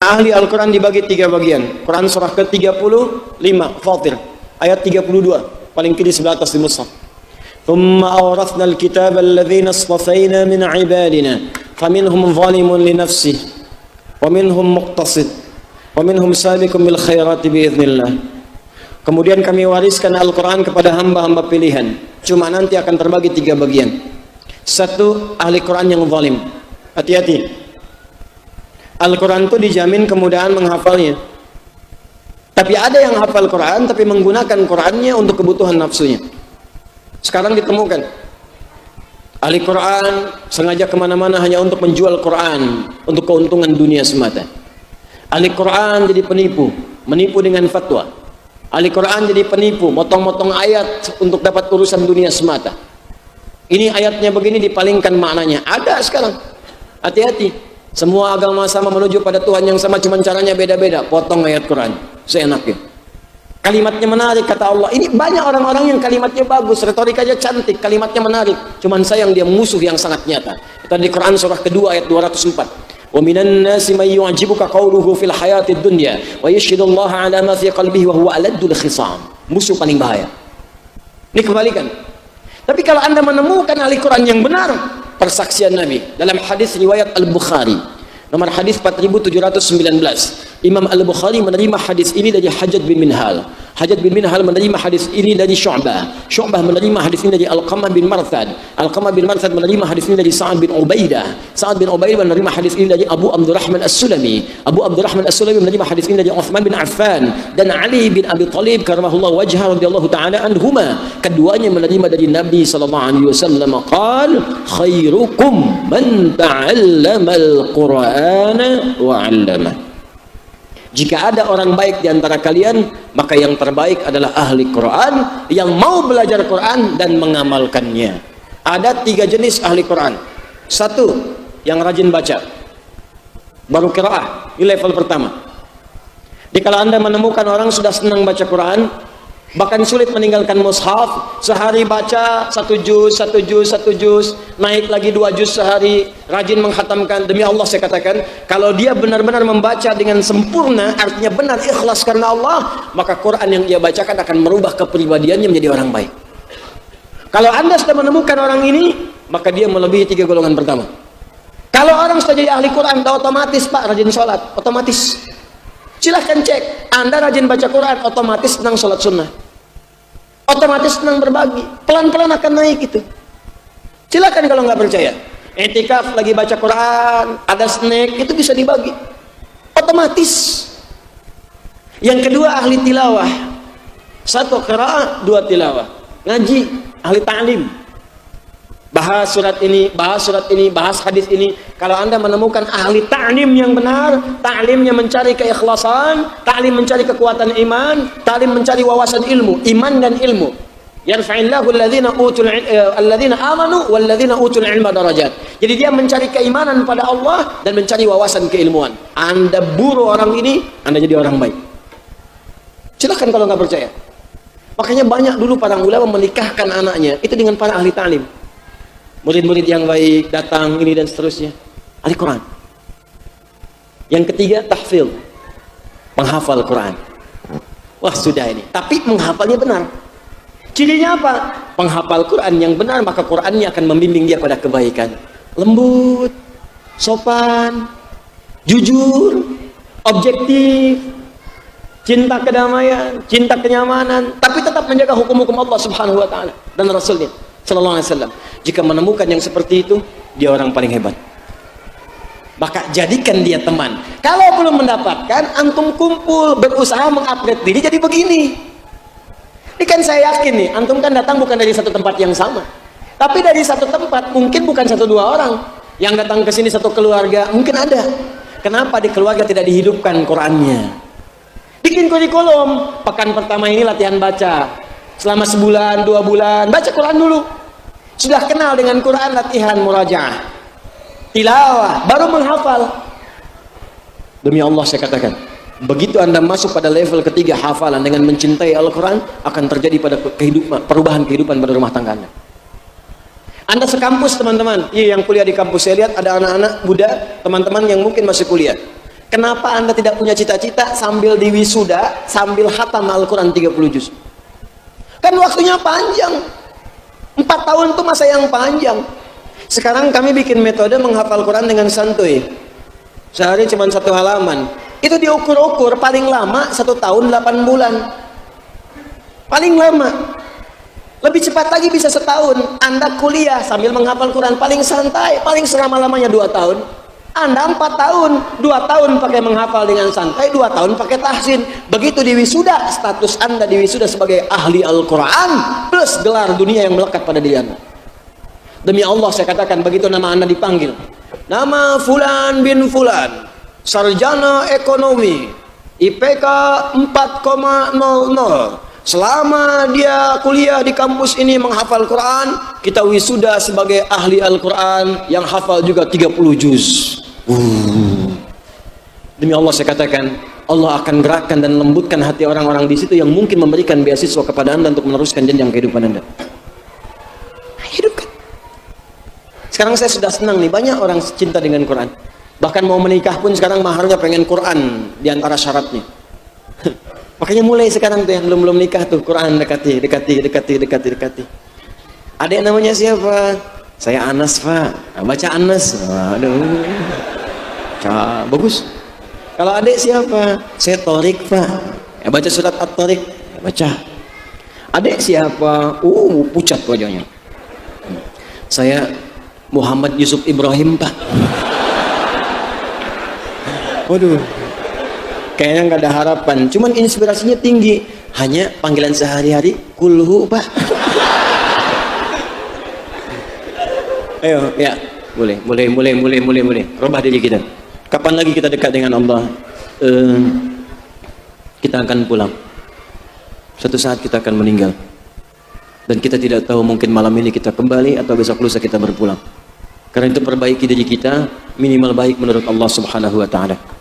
ahli Al-Quran dibagi 3 bagian. Quran surah ke-35 Fatir ayat 32 paling kiri sebelah atas di mushaf. Thumma awrathna al-kitaba alladhina istafayna min ibadina faminhum zalimun li nafsihi wa minhum muqtasid wa minhum sabiqun bil khairati biiznillah. Kemudian kami wariskan Al-Quran kepada hamba-hamba pilihan. Cuma nanti akan terbagi 3 bagian. Satu, ahli Quran yang zalim. Hati-hati. Al-Quran itu dijamin kemudahan menghafalnya. Tapi ada yang hafal Quran tapi menggunakan Qurannya untuk kebutuhan nafsunya. Sekarang ditemukan ahli Quran sengaja kemana-mana hanya untuk menjual Quran untuk keuntungan dunia semata. Ahli Quran jadi penipu, menipu dengan fatwa. Ahli Quran jadi penipu, motong-motong ayat untuk dapat urusan dunia semata. Ini ayatnya begini dipalingkan maknanya. Ada sekarang. Hati-hati. Semua agama sama menuju pada Tuhan yang sama, cuman caranya beda-beda. Potong ayat Quran seenaknya. Kalimatnya menarik kata Allah. Ini banyak orang-orang yang kalimatnya bagus, retorikanya cantik, kalimatnya menarik. Cuman sayang dia musuh yang sangat nyata. Itu di Quran surah kedua ayat 204. Wa minan nasi may yu'jibuka qawluhu fil hayatid dunya wa yashhadullaha ala ma fi qalbihi wa huwa aladul khisam. Musuh paling bahaya. Ini kebalikan. Tapi kalau Anda menemukan ahli Quran yang benar, persaksian Nabi dalam hadis riwayat Al-Bukhari nomor hadis 4719, Imam Al-Bukhari menerima hadis ini dari Hajjaj bin Minhal. Hajjaj bin Minhal menerima hadis ini dari Syu'bah. Syu'bah menerima hadis ini dari Alqamah bin Marthad. Alqamah bin Marthad menerima hadis ini dari Sa'ad bin Ubaidah. Sa'ad bin Ubaidah menerima hadis ini dari Abu Abdurrahman As-Sulami. Abu Abdurrahman As-Sulami menerima hadis ini dari Uthman bin Affan dan Ali bin Abi Thalib karamahullahu wajhah radhiyallahu ta'ala anhuma. Keduanya menerima dari Nabi sallallahu alaihi wasallam qala khairukum man ta'allama al-Qur'ana wa 'allama. Jika ada orang baik di antara kalian, maka yang terbaik adalah ahli Quran yang mau belajar Quran dan mengamalkannya. Ada 3 jenis ahli Quran. Satu, yang rajin baca, baru qiraah, ini level pertama. Jadi kalau Anda menemukan orang sudah senang baca Quran, bahkan sulit meninggalkan mushaf, sehari baca 1 juz, naik lagi 2 juz sehari, rajin menghatamkan. Demi Allah saya katakan, kalau dia benar-benar membaca dengan sempurna, artinya benar ikhlas karena Allah, maka Quran yang dia bacakan akan merubah kepribadiannya menjadi orang baik. Kalau Anda sudah menemukan orang ini, maka dia melebihi 3 golongan pertama. Kalau orang sudah jadi ahli Quran, otomatis Pak rajin sholat, otomatis. Silahkan cek, Anda rajin baca Quran, otomatis senang sholat sunnah, otomatis senang berbagi, pelan-pelan akan naik itu. Silahkan kalau nggak percaya, etikaf lagi baca Quran, ada snack, itu bisa dibagi, otomatis. Yang kedua ahli tilawah, 1 qiraah, 2 tilawah, ngaji, ahli ta'lim. Bahas surat ini, bahas surat ini, bahas hadis ini. Kalau Anda menemukan ahli ta'lim yang benar, ta'limnya mencari keikhlasan, ta'lim mencari kekuatan iman, ta'lim mencari wawasan ilmu, iman dan ilmu. Yarfa'illahu alladhina amanu walladhina utul ilma darajat. Jadi dia mencari keimanan pada Allah dan mencari wawasan keilmuan. Anda buru orang ini, Anda jadi orang baik. Silakan kalau nggak percaya. Makanya banyak dulu para ulama menikahkan anaknya itu dengan para ahli ta'lim. Murid-murid yang baik datang ini dan seterusnya, ahli Quran. Yang ketiga tahfidz, menghafal Quran. Wah sudah ini, tapi menghafalnya benar. Cirinya apa? Penghafal Quran yang benar, maka Qurannya akan membimbing dia pada kebaikan. Lembut, sopan, jujur, objektif, cinta kedamaian, cinta kenyamanan, tapi tetap menjaga hukum-hukum Allah Subhanahu wa taala dan Rasulnya sallallahu alaihi wasallam. Jika menemukan yang seperti itu, dia orang paling hebat. Maka jadikan dia teman. Kalau belum mendapatkan, antum kumpul, berusaha mengupgrade diri jadi begini. Ini kan saya yakin nih, antum kan datang bukan dari satu tempat yang sama. Tapi dari satu tempat, mungkin bukan 1-2 orang. Yang datang ke sini satu keluarga, mungkin ada. Kenapa di keluarga tidak dihidupkan Qurannya? Bikin kurikulum, pekan pertama ini latihan baca. Selama sebulan, 2 bulan, baca Quran dulu. Sudah kenal dengan Quran, latihan murajaah, tilawah, baru menghafal. Demi Allah saya katakan, begitu Anda masuk pada level ketiga hafalan dengan mencintai Al-Quran, akan terjadi pada perubahan kehidupan pada rumah tangga Anda. Anda sekampus teman-teman, iya yang kuliah di kampus saya lihat ada anak-anak muda, teman-teman yang mungkin masih kuliah. Kenapa Anda tidak punya cita-cita sambil diwisuda, sambil khatam Al-Quran 30 juz? Kan waktunya panjang. 4 tahun itu masa yang panjang. Sekarang kami bikin metode menghafal Quran dengan santuy. Sehari cuma 1 halaman. Itu diukur-ukur paling lama 1 tahun 8 bulan. Paling lama. Lebih cepat lagi bisa setahun. Anda kuliah sambil menghafal Quran paling santai, paling selama-lamanya 2 tahun. Anda 4 tahun, 2 tahun pakai menghafal dengan santai, 2 tahun pakai tahsin. Begitu di wisuda, status Anda di wisuda sebagai ahli Al-Quran plus gelar dunia yang melekat pada diri Anda. Demi Allah saya katakan, begitu nama Anda dipanggil, nama Fulan bin Fulan, sarjana ekonomi, IPK 4,00. Selama dia kuliah di kampus ini menghafal Quran, kita wisuda sebagai ahli Al-Quran yang hafal juga 30 juz. Demi Allah saya katakan, Allah akan gerakkan dan lembutkan hati orang-orang di situ yang mungkin memberikan beasiswa kepada Anda untuk meneruskan jenjang kehidupan Anda. Hidupkan. Sekarang saya sudah senang nih, banyak orang cinta dengan Quran. Bahkan mau menikah pun sekarang maharnya pengen Quran di antara syaratnya. Makanya mulai sekarang tuh yang belum nikah tuh Quran dekati. Adik namanya siapa? Saya Anas, Pak. Baca Anas. Aduh. Bagus. Kalau adik siapa? Saya Torik, Pak. Baca surat At-Torik. Baca. Adik siapa? Pucat wajahnya. Saya Muhammad Yusuf Ibrahim, Pak. Waduh. Kayaknya nggak ada harapan, cuman inspirasinya tinggi. Hanya panggilan sehari-hari kulhu, Pak. Ayo, ya, boleh. Rubah diri kita. Kapan lagi kita dekat dengan Allah? Kita akan pulang. Suatu saat kita akan meninggal. Dan kita tidak tahu, mungkin malam ini kita kembali atau besok lusa kita berpulang. Karena itu perbaiki diri kita, minimal baik menurut Allah Subhanahu wa Ta'ala.